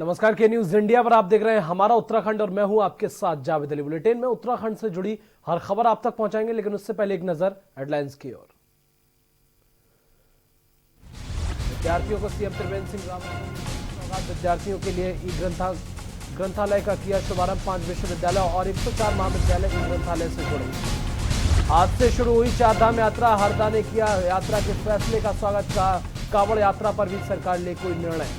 नमस्कार, के news India पर आप देख रहे हैं हमारा उत्तराखंड और मैं हूं आपके साथ जावेद अली। बुलेटिन में उत्तराखंड से जुड़ी हर खबर आप तक पहुंचाएंगे, लेकिन उससे पहले एक नजर हेडलाइंस की ओर। विद्यार्थियों को सीएम त्रिवेंद्र सिंह रावत विद्यार्थियों के लिए ई ग्रंथालय का किया शुभारंभ। 5 विश्वविद्यालय और 104 महाविद्यालय ई ग्रंथालय से जुड़े। आज से शुरू हुई चारधाम यात्रा, हरदा ने किया यात्रा के फैसले का स्वागत। कांवड़ यात्रा पर भी सरकार ले कोई निर्णय।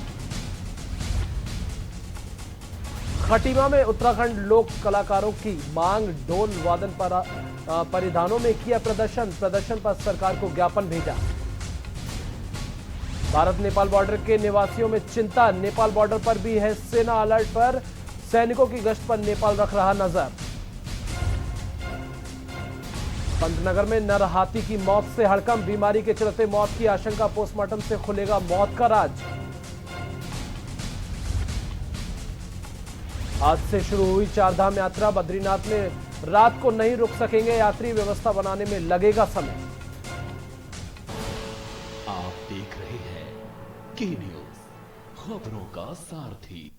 खटीमा में उत्तराखंड लोक कलाकारों की मांग, ढोल वादन परिधानों में किया प्रदर्शन पर सरकार को ज्ञापन भेजा। भारत नेपाल बॉर्डर के निवासियों में चिंता, नेपाल बॉर्डर पर भी है सेना अलर्ट पर, सैनिकों की गश्त पर नेपाल रख रहा नजर। पंतनगर में नर हाथी की मौत से हड़कंप, बीमारी के चलते मौत की आशंका, पोस्टमार्टम से खुलेगा मौत का राज। आज से शुरू हुई चारधाम यात्रा, बद्रीनाथ में रात को नहीं रुक सकेंगे यात्री, व्यवस्था बनाने में लगेगा समय। आप देख रहे हैं के न्यूज, खबरों का सारथी।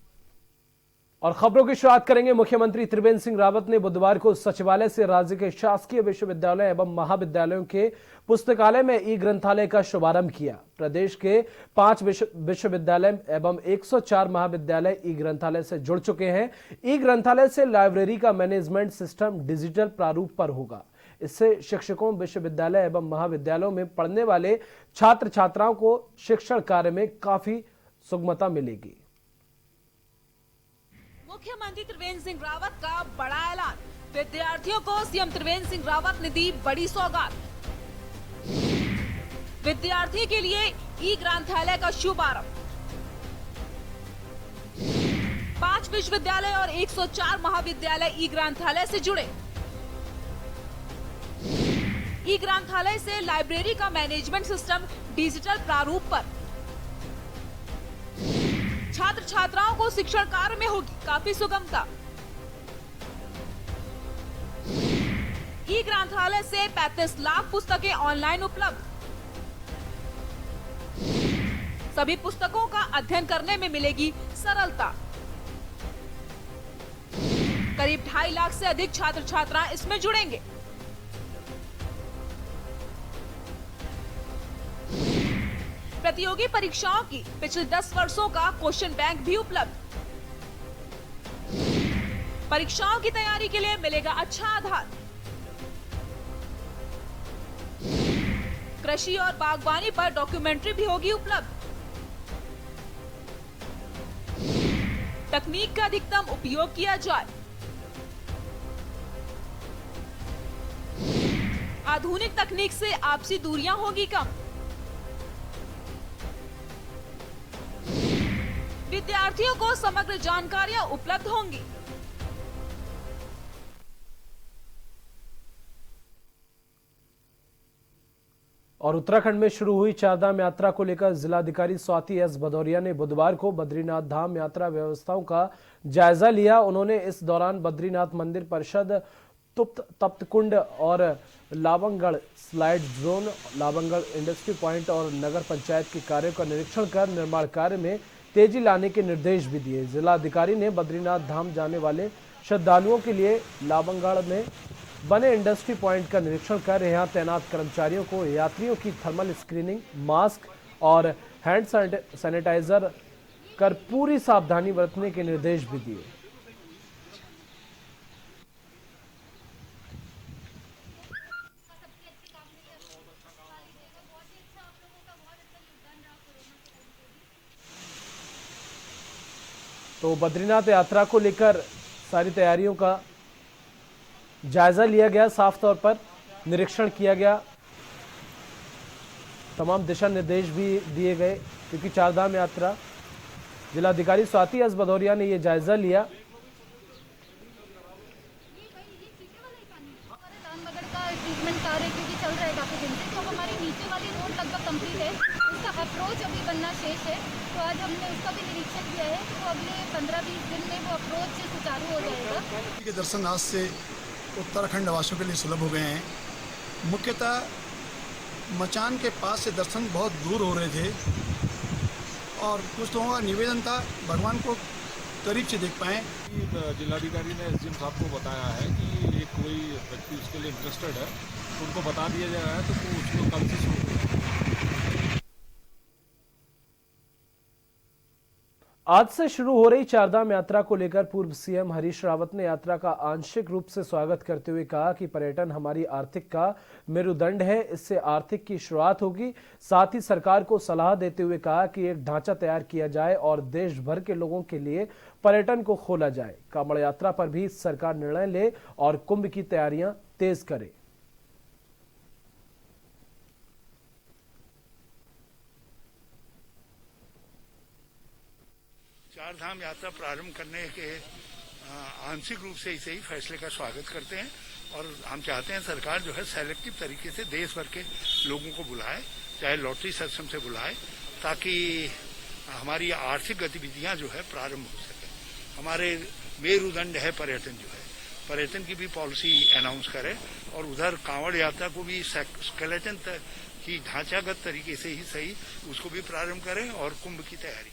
और खबरों की शुरुआत करेंगे। मुख्यमंत्री त्रिवेंद्र सिंह रावत ने बुधवार को सचिवालय से राज्य के शासकीय विश्वविद्यालय एवं महाविद्यालयों के पुस्तकालय में ई ग्रंथालय का शुभारंभ किया। प्रदेश के 5 विश्वविद्यालय एवं 104 महाविद्यालय ई ग्रंथालय से जुड़ चुके हैं। ई ग्रंथालय से लाइब्रेरी का मैनेजमेंट सिस्टम डिजिटल प्रारूप पर होगा। इससे शिक्षकों, विश्वविद्यालय एवं महाविद्यालयों में पढ़ने वाले छात्र छात्राओं को शिक्षण कार्य में काफी सुगमता मिलेगी। मुख्यमंत्री त्रिवेंद्र सिंह रावत का बड़ा ऐलान, विद्यार्थियों को सीएम त्रिवेंद्र सिंह रावत ने दी बड़ी सौगात। विद्यार्थी के लिए ई ग्रंथालय का शुभारंभ। 5 विश्वविद्यालय और 104 महाविद्यालय ई ग्रंथालय से जुड़े। ई ग्रंथालय से लाइब्रेरी का मैनेजमेंट सिस्टम डिजिटल प्रारूप पर, छात्र छात्राओं को शिक्षण कार्य में होगी काफी सुगमता। ई ग्रंथालय से 35 लाख पुस्तकें ऑनलाइन उपलब्ध। सभी पुस्तकों का अध्ययन करने में मिलेगी सरलता। करीब 2.5 लाख से अधिक छात्र छात्रा इसमें जुड़ेंगे। प्रतियोगी परीक्षाओं की पिछले 10 वर्षों का क्वेश्चन बैंक भी उपलब्ध। परीक्षाओं की तैयारी के लिए मिलेगा अच्छा आधार। कृषि और बागवानी पर डॉक्यूमेंट्री भी होगी उपलब्ध। तकनीक का अधिकतम उपयोग किया जाए। आधुनिक तकनीक से आपसी दूरियां होगी कम। विद्यार्थियों को समग्र जानकारियां उपलब्ध होंगी। और उत्तराखंड में शुरू हुई चारधाम यात्रा को लेकर जिलाधिकारी स्वाति एस भदौरिया ने बुधवार को बद्रीनाथ धाम यात्रा व्यवस्थाओं का जायजा लिया। उन्होंने इस दौरान बद्रीनाथ मंदिर परिषद, तप्तकुंड और लावंगगढ़ स्लाइड जोन, लावंगगढ़ इंडस्ट्री पॉइंट और नगर पंचायत के कार्यों का निरीक्षण कर निर्माण कार्य में तेजी लाने के निर्देश भी दिए। जिलाधिकारी ने बद्रीनाथ धाम जाने वाले श्रद्धालुओं के लिए लावंगगढ़ में बने इंडस्ट्री पॉइंट का निरीक्षण कर यहां तैनात कर्मचारियों को यात्रियों की थर्मल स्क्रीनिंग, मास्क और हैंड सैनिटाइजर कर पूरी सावधानी बरतने के निर्देश भी दिए। तो बद्रीनाथ यात्रा को लेकर सारी तैयारियों का जायजा लिया गया, साफ तौर पर निरीक्षण किया गया, तमाम दिशा निर्देश भी दिए गए, क्योंकि चारधाम यात्रा, जिलाधिकारी स्वाति एस भदौरिया ने यह जायजा लिया। ट्रीटमेंट कार्य क्योंकि चल रहा है काफी दिन से, तो हमारी नीचे वाली रोड लगभग कंप्लीट है, उसका अप्रोच अभी बनना शेष है। तो आज हमने उसका भी निरीक्षण किया है, तो अगले 15-20 दिन में वो अप्रोच सुचारू हो जाएगा। के दर्शन आज से उत्तराखंड वासियों के लिए सुलभ हो गए हैं। मुख्यतः मचान के पास से दर्शन बहुत दूर हो रहे थे और कुछ लोगों का निवेदन था भगवान को करीब से देख पाएँ। जिलाधिकारी ने एसडीएम साहब को बताया है कि एक कोई व्यक्ति उसके लिए इंटरेस्टेड है, तो उनको बता दिया जा रहा है, तो वो उसको कल से शुरू करें। आज से शुरू हो रही चारधाम यात्रा को लेकर पूर्व सीएम हरीश रावत ने यात्रा का आंशिक रूप से स्वागत करते हुए कहा कि पर्यटन हमारी आर्थिक का मेरुदंड है, इससे आर्थिक की शुरुआत होगी। साथ ही सरकार को सलाह देते हुए कहा कि एक ढांचा तैयार किया जाए और देश भर के लोगों के लिए पर्यटन को खोला जाए। कांवड़ यात्रा पर भी सरकार निर्णय ले और कुंभ की तैयारियां तेज करे। चारधाम यात्रा प्रारंभ करने के आंशिक रूप से इसे ही फैसले का स्वागत करते हैं और हम चाहते हैं सरकार जो है सेलेक्टिव तरीके से देश भर के लोगों को बुलाए, चाहे लॉटरी सिस्टम से बुलाए, ताकि हमारी आर्थिक गतिविधियां जो है प्रारंभ हो सके। हमारे मेरुदंड है पर्यटन, जो है पर्यटन की भी पॉलिसी अनाउंस करे और उधर कांवड़ यात्रा को भी स्केलेटन की ढांचागत तरीके से ही सही उसको भी प्रारंभ करें और कुंभ की तैयारी।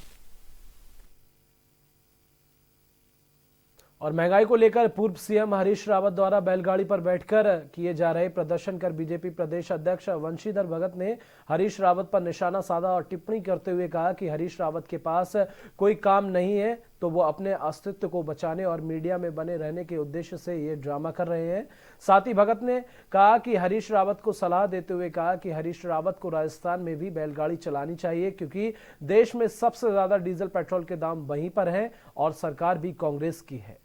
और महंगाई को लेकर पूर्व सीएम हरीश रावत द्वारा बैलगाड़ी पर बैठकर किए जा रहे प्रदर्शन कर बीजेपी प्रदेश अध्यक्ष वंशीधर भगत ने हरीश रावत पर निशाना साधा और टिप्पणी करते हुए कहा कि हरीश रावत के पास कोई काम नहीं है तो वो अपने अस्तित्व को बचाने और मीडिया में बने रहने के उद्देश्य से ये ड्रामा कर रहे हैं। साथ ही भगत ने कहा कि हरीश रावत को सलाह देते हुए कहा कि हरीश रावत को राजस्थान में भी बैलगाड़ी चलानी चाहिए, क्योंकि देश में सबसे ज्यादा डीजल पेट्रोल के दाम वहीं पर हैं और सरकार भी कांग्रेस की है।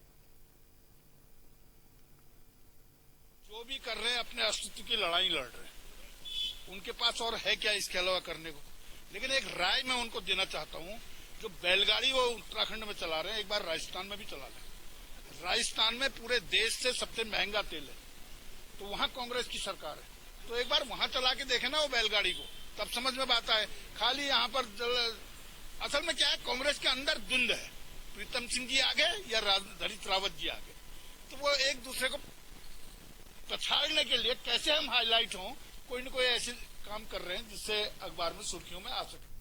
भी कर रहे हैं अपने अस्तित्व की लड़ाई लड़ रहे हैं, उनके पास और है क्या इसके अलावा करने को। लेकिन एक राय मैं उनको देना चाहता हूं, जो बैलगाड़ी वो उत्तराखंड में चला रहे हैं, एक बार राजस्थान में भी चला लें। राजस्थान में पूरे देश से सबसे महंगा तेल है, तो वहां कांग्रेस की सरकार है, तो एक बार वहां चला के देखे ना वो बैलगाड़ी को, तब समझ में आता है। खाली यहाँ पर असल में क्या है, कांग्रेस के अंदर द्वंद है, प्रीतम सिंह जी आगे या हरीश रावत जी आगे, तो वो एक दूसरे को पछाड़ने के लिए कैसे हम हाईलाइट हों, कोई न कोई ऐसे काम कर रहे हैं जिससे अखबार में सुर्खियों में आ सके।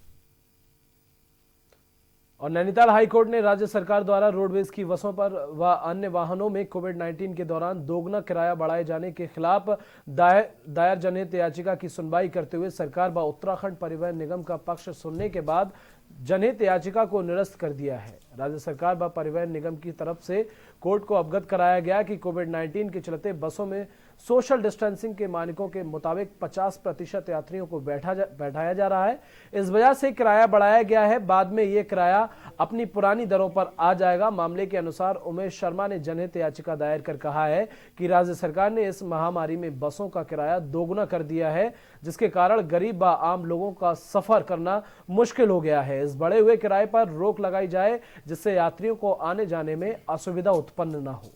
और नैनीताल हाईकोर्ट ने राज्य सरकार द्वारा रोडवेज की बसों पर व अन्य वाहनों में कोविड-19 के दौरान दोगुना किराया बढ़ाए जाने के खिलाफ दायर जनहित याचिका की सुनवाई करते हुए सरकार व उत्तराखंड परिवहन निगम का पक्ष सुनने के बाद जनहित याचिका को निरस्त कर दिया है। राज्य सरकार व परिवहन निगम की तरफ से कोर्ट को अवगत कराया गया कि कोविड-19 के चलते बसों में सोशल डिस्टेंसिंग के मानकों के मुताबिक 50% यात्रियों को बैठाया जा रहा है। इस वजह से किराया बढ़ाया गया है। बाद में ये किराया अपनी पुरानी दरों पर आ जाएगा। मामले के अनुसार उमेश शर्मा ने जनहित याचिका दायर कर कहा है कि राज्य सरकार ने इस महामारी में बसों का किराया दोगुना कर दिया है, जिसके कारण गरीब व आम लोगों का सफर करना मुश्किल हो गया है। इस बढ़े हुए किराए पर रोक लगाई जाए, जिससे यात्रियों को आने जाने में असुविधा उत्पन्न न हो।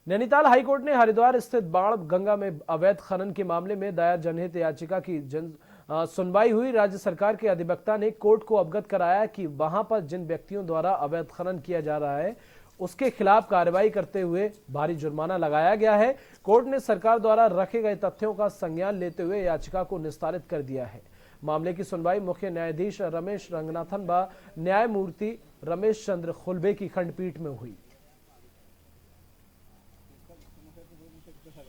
नैनीताल हाईकोर्ट ने हरिद्वार स्थित बाण गंगा में अवैध खनन के मामले में दायर जनहित याचिका की सुनवाई हुई। राज्य सरकार के अधिवक्ता ने कोर्ट को अवगत कराया कि वहां पर जिन व्यक्तियों द्वारा अवैध खनन किया जा रहा है उसके खिलाफ कार्रवाई करते हुए भारी जुर्माना लगाया गया है। कोर्ट ने सरकार द्वारा रखे गए तथ्यों का संज्ञान लेते हुए याचिका को निस्तारित कर दिया है। मामले की सुनवाई मुख्य न्यायाधीश रमेश रंगनाथन व न्यायमूर्ति रमेश चंद्र खुलबे की खंडपीठ में हुई।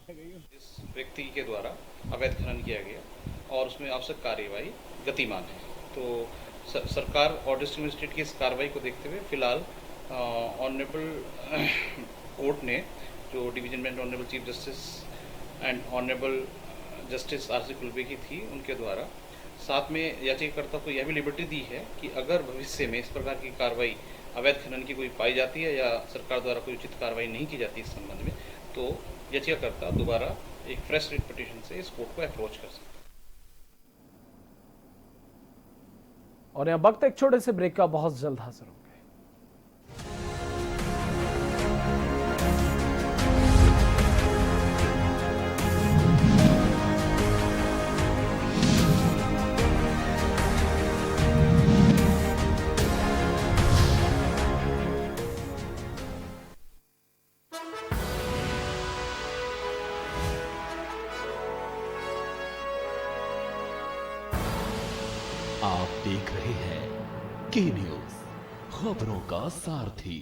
इस व्यक्ति के द्वारा अवैध खनन किया गया और उसमें आवश्यक कार्यवाही गतिमान है, तो सरकार और डिस्ट्रिक्ट मजिस्ट्रेट की इस कार्रवाई को देखते हुए फिलहाल ऑनरेबल कोर्ट ने जो division bench honourable chief justice and honourable justice R C Khulbe की थी, उनके द्वारा साथ में याचिकाकर्ता को यह भी लिबर्टी दी है कि अगर भविष्य में इस प्रकार की कार्रवाई अवैध खनन की कोई पाई जाती है या सरकार द्वारा कोई उचित कार्रवाई नहीं की जाती इस संबंध में, तो याचिकाकर्ता दोबारा एक फ्रेश रिट पिटीशन से इस कोर्ट को अप्रोच कर सकते हैं। और यहाँ वक्त एक छोटे से ब्रेक का, बहुत जल्द हाजिर होंगे। देख रहे हैं के न्यूज, खबरों का सारथी।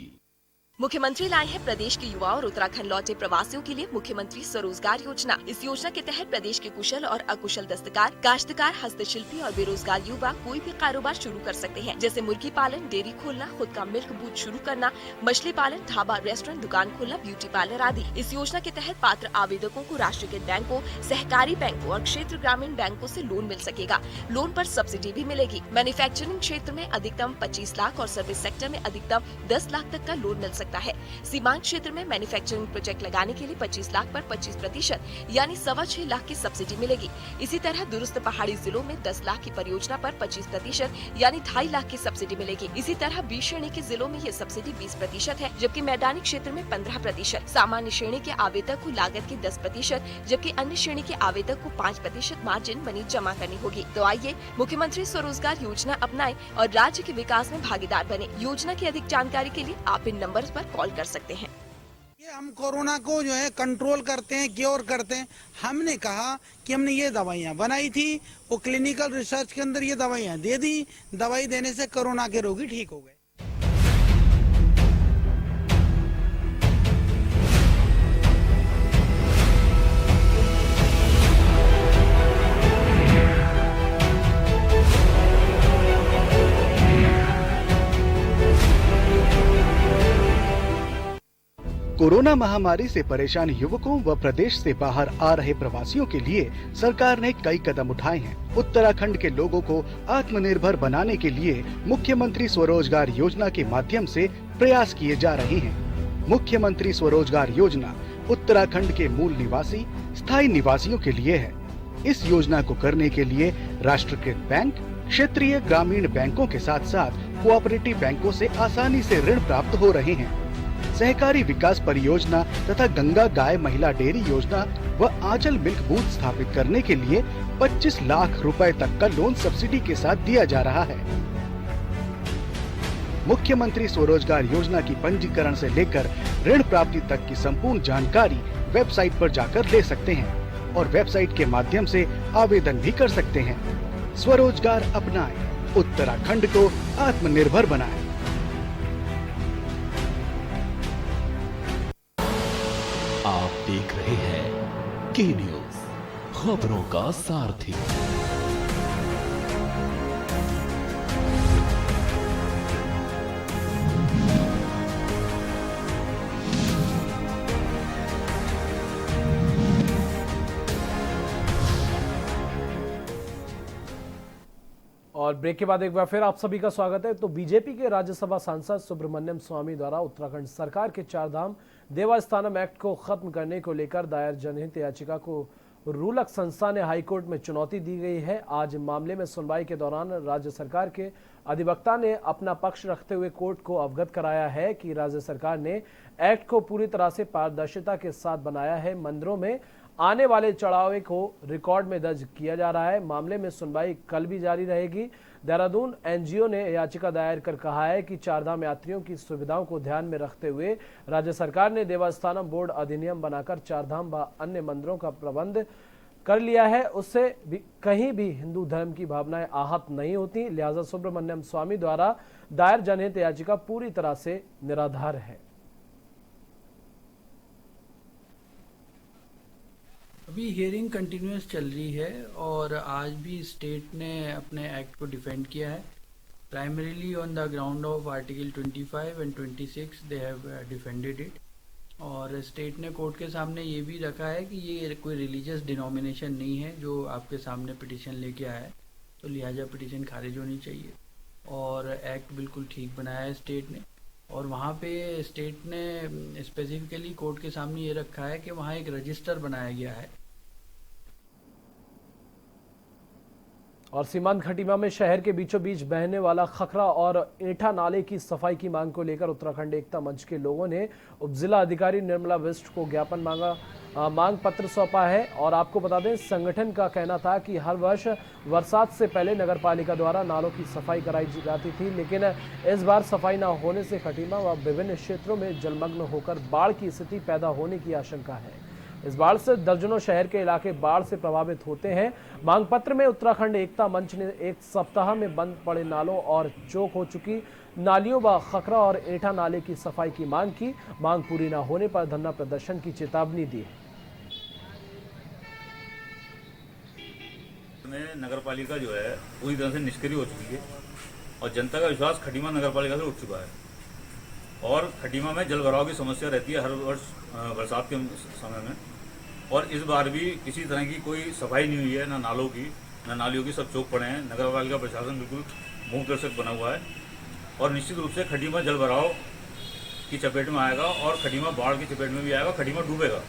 मुख्यमंत्री लाए हैं प्रदेश के युवा और उत्तराखंड लौटे प्रवासियों के लिए मुख्यमंत्री स्वरोजगार योजना। इस योजना के तहत प्रदेश के कुशल और अकुशल दस्तकार, काश्तकार, हस्तशिल्पी और बेरोजगार युवा कोई भी कारोबार शुरू कर सकते हैं, जैसे मुर्गी पालन, डेयरी खोलना, खुद का मिल्क बूथ शुरू करना, मछली पालन, ढाबा, रेस्टोरेंट, दुकान खोलना, ब्यूटी पार्लर आदि। इस योजना के तहत पात्र आवेदकों को राष्ट्रीयकृत बैंकों, सहकारी बैंकों और क्षेत्र ग्रामीण बैंकों से लोन मिल सकेगा। लोन पर सब्सिडी भी मिलेगी। मैन्युफैक्चरिंग क्षेत्र में अधिकतम 25 लाख और सर्विस सेक्टर में अधिकतम 10 लाख तक का लोन मिल सकता है। सीमांत क्षेत्र में मैन्युफैक्चरिंग प्रोजेक्ट लगाने के लिए 25 लाख पर 25% यानी 6.25 लाख की सब्सिडी मिलेगी। इसी तरह दूरस्थ पहाड़ी जिलों में 10 लाख की परियोजना पर 25% यानी 2.5 लाख की सब्सिडी मिलेगी। इसी तरह बी श्रेणी के जिलों में ये सब्सिडी 20% है, जबकि मैदानी क्षेत्र में 15%। सामान्य श्रेणी के आवेदक को लागत की 10%, जबकि अन्य श्रेणी के आवेदक को 5% मार्जिन मनी जमा करनी होगी। तो आइए मुख्यमंत्री स्वरोजगार योजना अपनाएं और राज्य के विकास में भागीदार बने। योजना की अधिक जानकारी के लिए आप इन नंबर पर कॉल कर सकते हैं। ये हम कोरोना को जो है कंट्रोल करते हैं, क्योर करते हैं। हमने कहा कि हमने ये दवाइयाँ बनाई थी, वो क्लिनिकल रिसर्च के अंदर ये दवाइयाँ दे दी। दवाई देने से कोरोना के रोगी ठीक हो गए। कोरोना महामारी से परेशान युवकों व प्रदेश से बाहर आ रहे प्रवासियों के लिए सरकार ने कई कदम उठाए हैं। उत्तराखंड के लोगों को आत्मनिर्भर बनाने के लिए मुख्यमंत्री स्वरोजगार योजना के माध्यम से प्रयास किए जा रहे हैं। मुख्यमंत्री स्वरोजगार योजना उत्तराखंड के मूल निवासी स्थायी निवासियों के लिए है। इस योजना को करने के लिए राष्ट्रीयकृत बैंक, क्षेत्रीय ग्रामीण बैंकों के साथ साथ कोऑपरेटिव बैंकों से आसानी से ऋण प्राप्त हो रहे हैं। सहकारी विकास परियोजना तथा गंगा गाय महिला डेयरी योजना व आंचल मिल्क बूथ स्थापित करने के लिए 25 लाख रुपए तक का लोन सब्सिडी के साथ दिया जा रहा है। मुख्यमंत्री स्वरोजगार योजना की पंजीकरण से लेकर ऋण प्राप्ति तक की संपूर्ण जानकारी वेबसाइट पर जाकर ले सकते हैं और वेबसाइट के माध्यम से आवेदन भी कर सकते हैं। स्वरोजगार अपनाएं, उत्तराखंड को आत्मनिर्भर बनाएं। आप देख रहे हैं के न्यूज, खबरों का सारथी। और ब्रेक के बाद एक बार फिर आप सभी का स्वागत है। तो बीजेपी के राज्यसभा सांसद सुब्रमण्यम स्वामी द्वारा उत्तराखंड सरकार के चारधाम देवस्थानम एक्ट को खत्म करने को लेकर दायर जनहित याचिका को रूलक संस्था ने हाईकोर्ट में चुनौती दी गई है। आज मामले में सुनवाई के दौरान राज्य सरकार के अधिवक्ता ने अपना पक्ष रखते हुए कोर्ट को अवगत कराया है कि राज्य सरकार ने एक्ट को पूरी तरह से पारदर्शिता के साथ बनाया है। मंदिरों में आने वाले चढ़ावे को रिकॉर्ड में दर्ज किया जा रहा है। मामले में सुनवाई कल भी जारी रहेगी। देहरादून एनजीओ ने याचिका दायर कर कहा है कि चारधाम यात्रियों की सुविधाओं को ध्यान में रखते हुए राज्य सरकार ने देवस्थानम बोर्ड अधिनियम बनाकर चारधाम व अन्य मंदिरों का प्रबंध कर लिया है। उससे भी कहीं भी हिंदू धर्म की भावनाएं आहत नहीं होती। लिहाजा सुब्रमण्यम स्वामी द्वारा दायर जनहित याचिका पूरी तरह से निराधार है। अभी हियरिंग कंटिन्यूस चल रही है और आज भी स्टेट ने अपने एक्ट को डिफेंड किया है। Primarily on the ground of article 25 and 26 they have defended it. और स्टेट ने कोर्ट के सामने ये भी रखा है कि ये कोई रिलीजियस डिनोमिनेशन नहीं है जो आपके सामने पिटिशन लेके आया है, तो लिहाजा पिटिशन खारिज होनी चाहिए। और एक्ट बिल्कुल ठीक बनाया है स्टेट ने। और वहाँ पे स्टेट ने स्पेसिफिकली कोर्ट के सामने ये रखा है कि वहाँ एक रजिस्टर बनाया गया है। और सीमांत खटीमा में शहर के बीचों बीच बहने वाला खखरा और एठा नाले की सफाई की मांग को लेकर उत्तराखंड एकता मंच के लोगों ने उपजिला अधिकारी निर्मला बिष्ट को ज्ञापन मांग पत्र सौंपा है। और आपको बता दें, संगठन का कहना था कि हर वर्ष बरसात से पहले नगरपालिका द्वारा नालों की सफाई कराई जाती थी, लेकिन इस बार सफाई न होने से खटीमा व विभिन्न क्षेत्रों में जलमग्न होकर बाढ़ की स्थिति पैदा होने की आशंका है। इस बाढ़ से दर्जनों शहर के इलाके बाढ़ से प्रभावित होते हैं। मांग पत्र में उत्तराखंड एकता मंच ने एक सप्ताह में बंद पड़े नालों और चौक हो चुकी नालियों व खखरा और एठा नाले की सफाई की मांग की। मांग पूरी न होने पर धरना प्रदर्शन की चेतावनी दी है। नगर पालिका जो है पूरी तरह से निष्क्रिय हो चुकी है और जनता का विश्वास खटीमा नगर पालिका से उठ चुका है और खटीमा में जल भराव की समस्या रहती है हर वर्ष बरसात के समय में। और इस बार भी किसी तरह की कोई सफाई नहीं हुई है, ना नालों की ना नालियों की, सब चौक पड़े हैं। नगर पालिका प्रशासन बिल्कुल मूक दर्शक बना हुआ है और निश्चित रूप से खटीमा जल भराव की चपेट में आएगा और खटीमा बाढ़ की चपेट में भी आएगा, खटीमा डूबेगा।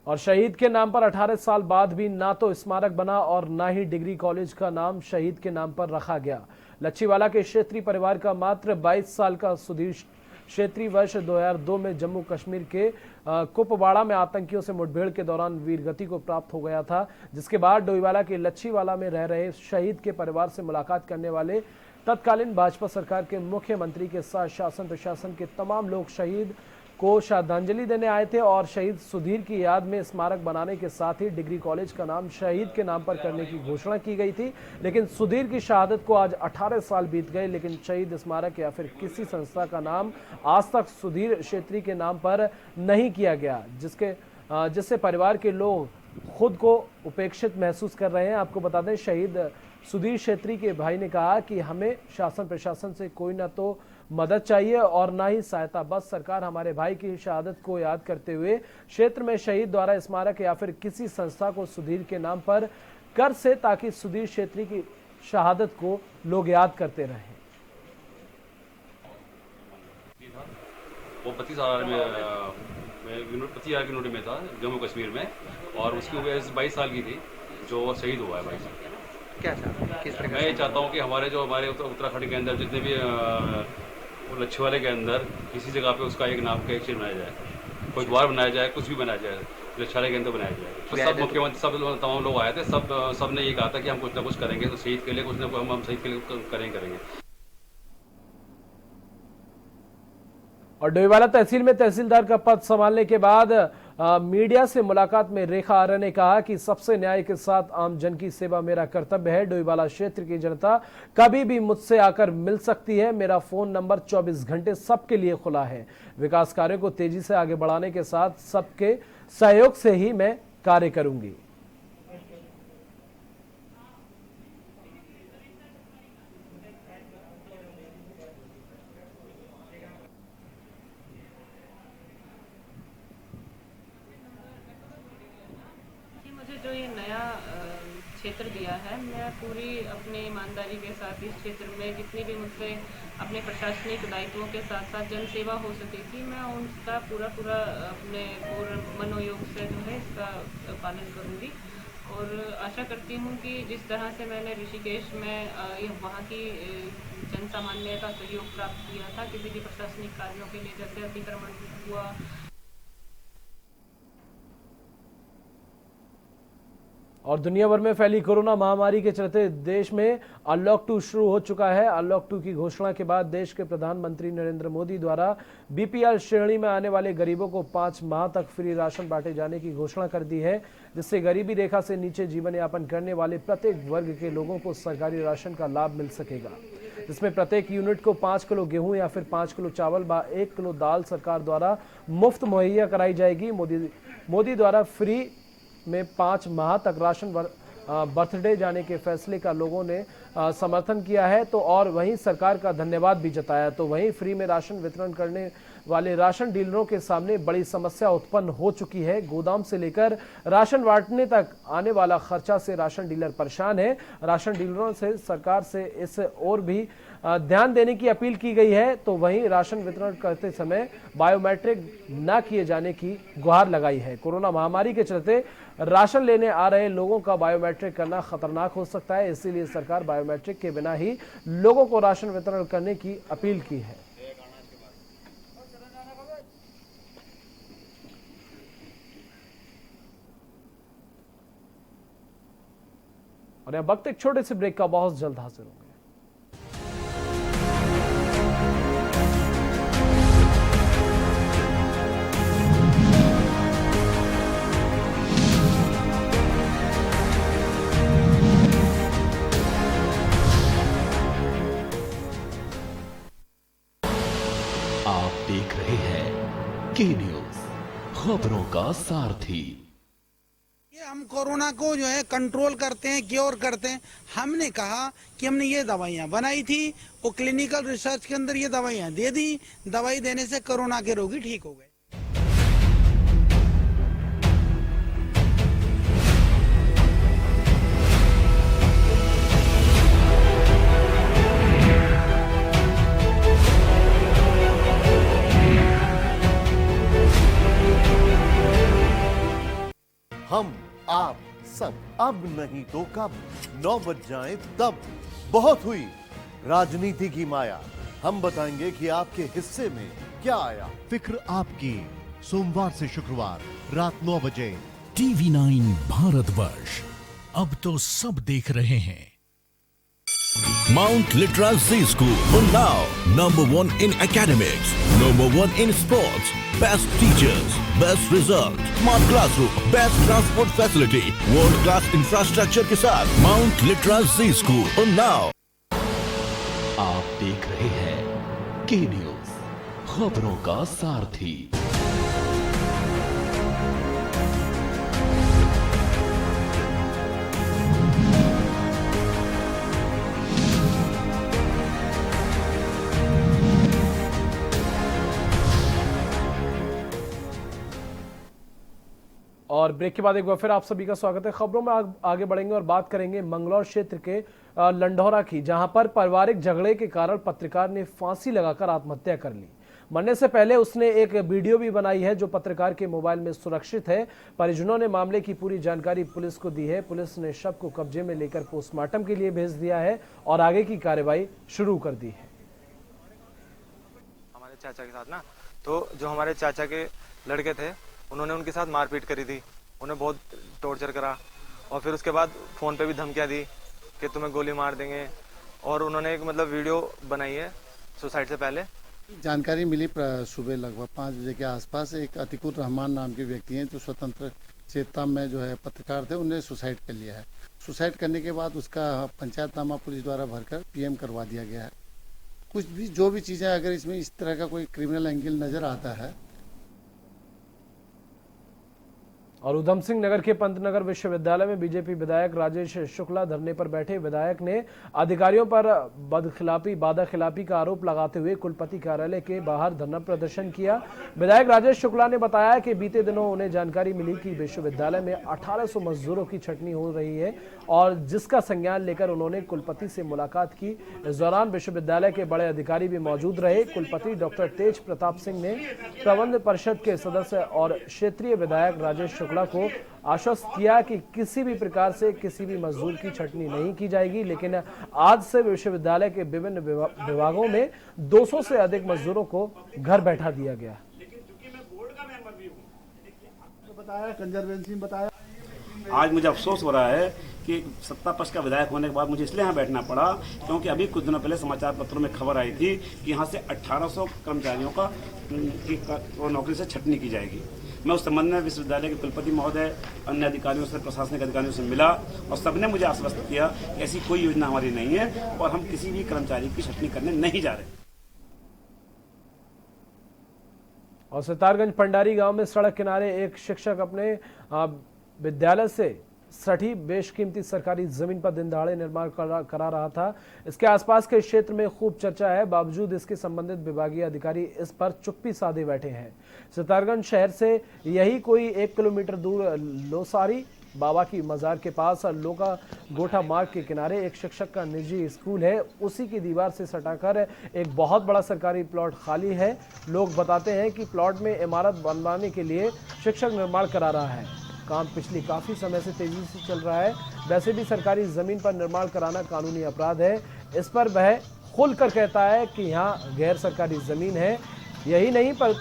और शहीद के नाम पर 18 साल बाद भी ना तो स्मारक बना और ना ही डिग्री कॉलेज का नाम शहीद के नाम पर रखा गया। लच्छीवाला के क्षेत्रीय परिवार का मात्र 22 साल का सुधीर क्षेत्रीय वर्ष 2002 में जम्मू कश्मीर के कुपवाड़ा में आतंकियों से मुठभेड़ के दौरान वीरगति को प्राप्त हो गया था, जिसके बाद डोईवाला के लच्छीवाला में रह रहे शहीद के परिवार से मुलाकात करने वाले तत्कालीन भाजपा सरकार के मुख्यमंत्री के साथ शासन प्रशासन के तमाम लोग शहीद को श्रद्धांजलि देने आए थे और शहीद सुधीर की याद में स्मारक बनाने के साथ ही डिग्री कॉलेज का नाम शहीद के नाम पर करने की घोषणा की गई थी। लेकिन सुधीर की शहादत को आज 18 साल बीत गए, लेकिन शहीद स्मारक या फिर किसी संस्था का नाम आज तक सुधीर क्षेत्री के नाम पर नहीं किया गया, जिससे परिवार के लोग खुद को उपेक्षित महसूस कर रहे हैं। आपको बता दें, शहीद सुधीर क्षेत्री के भाई ने कहा कि हमें शासन प्रशासन से कोई ना तो मदद चाहिए और ना ही सहायता, बस सरकार हमारे भाई की शहादत को याद करते हुए क्षेत्र में शहीद द्वारा स्मारक या फिर किसी संस्था को सुधीर के नाम पर कर से, ताकि सुधीर क्षेत्री की शहादत को लोग याद करते रहें। वो 25 हजार की नौकरी में था जम्मू कश्मीर में और उसकी उम्र 22 साल की थी जो शहीद हुआ है। भाई क्या चाहते किस प्रकार? मैं ये चाहता हूँ कि हमारे उत्तराखंड के अंदर जितने भी लच्छीवाले के अंदर किसी जगह पे उसका एक नाम का एक चीज बनाया जाए, कोई द्वार बनाया जाए, कुछ भी बनाया जाए, लच्छीवाले के अंदर बनाया जाए। तो सब मुख्यमंत्री सब तमाम लोग आए थे, सब ने ये कहा था कि हम कुछ ना कुछ करेंगे, तो शहीद के लिए कुछ ना कुछ हम शहीद के लिए करेंगे। और डोईवाला तहसील में तहसीलदार का पद संभालने के बाद मीडिया से मुलाकात में रेखा आर्य ने कहा कि सबसे न्याय के साथ आम जन की सेवा मेरा कर्तव्य है। डोईवाला क्षेत्र की जनता कभी भी मुझसे आकर मिल सकती है। मेरा फोन नंबर 24 घंटे सबके लिए खुला है। विकास कार्यों को तेजी से आगे बढ़ाने के साथ सबके सहयोग से ही मैं कार्य करूंगी। जो ये नया क्षेत्र दिया है, मैं पूरी अपनी ईमानदारी के साथ इस क्षेत्र में जितनी भी मुझसे अपने प्रशासनिक दायित्वों के साथ साथ जन सेवा हो सकेगी, मैं उनका पूरा अपने पूर्ण मनोयोग से जो है इसका पालन करूँगी। और आशा करती हूँ कि जिस तरह से मैंने ऋषिकेश में वहाँ की जन सामान्य का सहयोग प्राप्त किया था किसी भी प्रशासनिक कार्यों के लिए, जैसे अतिक्रमण हुआ। और दुनिया भर में फैली कोरोना महामारी के चलते देश में अनलॉक 2 शुरू हो चुका है। अनलॉक 2 की घोषणा के बाद देश के प्रधानमंत्री नरेंद्र मोदी द्वारा बीपीएल श्रेणी में आने वाले गरीबों को 5 माह तक फ्री राशन बांटे जाने की घोषणा कर दी है, जिससे गरीबी रेखा से नीचे जीवन यापन करने वाले प्रत्येक वर्ग के लोगों को सरकारी राशन का लाभ मिल सकेगा। इसमें प्रत्येक यूनिट को 5 किलो गेहूं या फिर 5 किलो चावल व 1 किलो दाल सरकार द्वारा मुफ्त मुहैया कराई जाएगी। मोदी द्वारा फ्री में 5 माह तक राशन बर्थडे जाने के फैसले का लोगों ने समर्थन किया है, तो और वहीं सरकार का धन्यवाद भी जताया। तो वहीं फ्री में राशन वितरण करने वाले राशन डीलरों के सामने बड़ी समस्या उत्पन्न हो चुकी है। गोदाम से लेकर राशन बांटने तक आने वाला खर्चा से राशन डीलर परेशान है। राशन डीलरों से सरकार से इस और भी ध्यान देने की अपील की गई है। तो वहीं राशन वितरण करते समय बायोमेट्रिक न किए जाने की गुहार लगाई है। कोरोना महामारी के चलते राशन लेने आ रहे लोगों का बायोमेट्रिक करना खतरनाक हो सकता है, इसीलिए सरकार बायोमेट्रिक के बिना ही लोगों को राशन वितरण करने की अपील की है। और यह वक्त एक छोटे से ब्रेक का, बहुत जल्द हाजिर होंगे। का सारथी। ये हम कोरोना को जो है कंट्रोल करते हैं, क्योर करते हैं। हमने कहा कि हमने ये दवाइयाँ बनाई थी, वो क्लिनिकल रिसर्च के अंदर ये दवाइयाँ दे दी, दवाई देने से कोरोना के रोगी ठीक हो गए। हम आप सब अब नहीं तो कब 9 बज जाए तब। बहुत हुई राजनीति की माया, हम बताएंगे कि आपके हिस्से में क्या आया। फिक्र आपकी, सोमवार से शुक्रवार रात 9 बजे। TV9 भारतवर्ष, अब तो सब देख रहे हैं। Mount Litra Z School, Unnao, #1 in academics, #1 in sports, best teachers, best result, smart classroom, best transport facility, world class infrastructure के साथ Mount Litra Z School, Unnao। आप देख रहे हैं के न्यूज, खबरों का सारथी। और ब्रेक के बाद एक बार फिर आप सभी का स्वागत है। खबरों में आगे बढ़ेंगे और बात करेंगे मंगलौर क्षेत्र के लंढौरा की, जहां पर पारिवारिक झगड़े के कारण पत्रकार ने फांसी लगाकर आत्महत्या कर ली। मरने से पहले उसने एक वीडियो भी बनाई है जो पत्रकार के मोबाइल में सुरक्षित है। परिजनों ने मामले की पूरी जानकारी पुलिस को दी है। पुलिस ने शव को कब्जे में लेकर पोस्टमार्टम के लिए भेज दिया है और आगे की कार्रवाई शुरू कर दी है। हमारे चाचा के साथ ना, तो जो हमारे चाचा के लड़के थे उन्होंने उनके साथ मारपीट करी थी, उन्हें बहुत टॉर्चर करा और फिर उसके बाद फ़ोन पे भी धमकियाँ दी कि तुम्हें गोली मार देंगे। और उन्होंने एक मतलब वीडियो बनाई है सुसाइड से पहले। जानकारी मिली सुबह लगभग 5 बजे के आसपास, एक अतिकुर रहमान नाम के व्यक्ति हैं जो स्वतंत्र चेतना में जो है पत्रकार थे, उन्हें सुसाइड कर लिया है। सुसाइड करने के बाद उसका पंचायतनामा पुलिस द्वारा भरकर PM करवा दिया गया है। कुछ भी जो भी चीज़ें अगर इसमें इस तरह का कोई क्रिमिनल एंगल नज़र आता है। और उधम सिंह नगर के पंतनगर विश्वविद्यालय में बीजेपी विधायक राजेश शुक्ला धरने पर बैठे। विधायक ने अधिकारियों पर वादाखिलाफी का आरोप लगाते हुए कुलपति कार्यालय के बाहर धरना प्रदर्शन किया। विधायक राजेश शुक्ला ने बताया कि बीते दिनों उन्हें जानकारी मिली कि विश्वविद्यालय में 1800 मजदूरों की छटनी हो रही है और जिसका संज्ञान लेकर उन्होंने कुलपति से मुलाकात की। इस दौरान विश्वविद्यालय के बड़े अधिकारी भी मौजूद रहे। कुलपति डॉक्टर तेज प्रताप सिंह ने प्रबंध परिषद के सदस्य और क्षेत्रीय विधायक राजेश को आश्वस्त किया कि किसी भी प्रकार से किसी भी मजदूर की छटनी नहीं की जाएगी, लेकिन आज से विश्वविद्यालय के विभिन्न विभागों में 200 से अधिक मजदूरों को घर बैठा दिया गया। आज मुझे अफसोस हो रहा है कि सत्ता पक्ष का विधायक होने के बाद मुझे इसलिए यहाँ बैठना पड़ा क्योंकि अभी कुछ दिनों पहले समाचार पत्रों में खबर आई थी कि यहाँ से 1800 कर्मचारियों का नौकरी से छटनी की जाएगी। मैं उस संबंध में विश्वविद्यालय के कुलपति महोदय, अन्य अधिकारियों से, प्रशासनिक अधिकारियों से मिला और सबने मुझे आश्वस्त किया कि ऐसी कोई योजना हमारी नहीं है और हम किसी भी कर्मचारी की छटनी करने नहीं जा रहे। और सितारगंज पंडारी गांव में सड़क किनारे एक शिक्षक अपने विद्यालय से सटी बेशकीमती सरकारी जमीन पर दिन दहाड़े निर्माण करा रहा था। इसके आसपास के क्षेत्र में खूब चर्चा है, बावजूद इसके संबंधित विभागीय अधिकारी इस पर चुप्पी साधे बैठे हैं। सितारगंज शहर से यही कोई 1 किलोमीटर दूर लोसारी बाबा की मजार के पास लोका गोठा मार्ग के किनारे एक शिक्षक का निजी स्कूल है। उसी की दीवार से सटाकर एक बहुत बड़ा सरकारी प्लॉट खाली है। लोग बताते हैं कि प्लॉट में इमारत बनवाने के लिए शिक्षक निर्माण करा रहा है। काम पिछले काफी समय से तेजी से चल रहा है। वैसे भी सरकारी जमीन पर निर्माण कराना कानूनी अपराध है। इस पर वह खुलकर कहता है कि यहाँ गैर सरकारी जमीन है। यही नहीं पर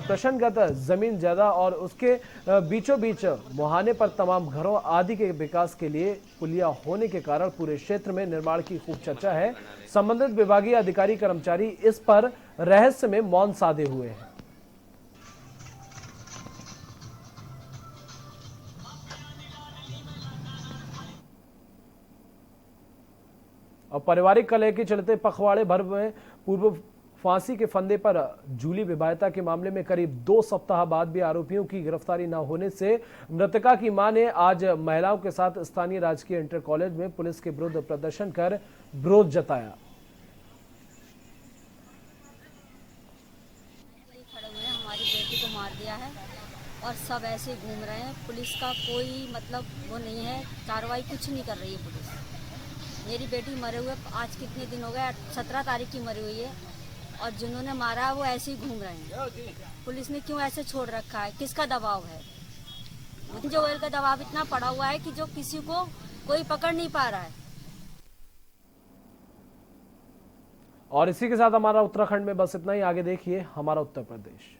प्रश्नगत जमीन ज्यादा और उसके बीचों बीच मुहाने पर तमाम घरों आदि के विकास के लिए पुलिया होने के कारण पूरे क्षेत्र में निर्माण की खूब चर्चा है। संबंधित विभागीय अधिकारी कर्मचारी इस पर रहस्य में मौन साधे हुए हैं। और पारिवारिक कलह के चलते पखवाड़े भर में पूर्व फांसी के फंदे पर झूली विवाहिता के मामले में करीब 2 सप्ताह बाद भी आरोपियों की गिरफ्तारी न होने से मृतका की मां ने आज महिलाओं के साथ स्थानीय राजकीय इंटर कॉलेज में पुलिस के विरुद्ध प्रदर्शन कर विरोध जताया। हमारी बेटी को मार दिया है और सब ऐसे घूम रहे हैं। पुलिस का कोई मतलब वो नहीं है, कार्रवाई कुछ नहीं कर रही है पुलिस। मेरी बेटी मरे हुए आज कितने दिन हो गए, 17 तारीख की मरी हुई है और जिन्होंने मारा वो ऐसे ही घूम रहे हैं। पुलिस ने क्यों ऐसे छोड़ रखा है? किसका दबाव है? जोएल का दबाव इतना पड़ा हुआ है कि जो किसी को कोई पकड़ नहीं पा रहा है। और इसी के साथ हमारा उत्तराखंड में बस इतना ही। आगे देखिए हमारा उत्तर प्रदेश।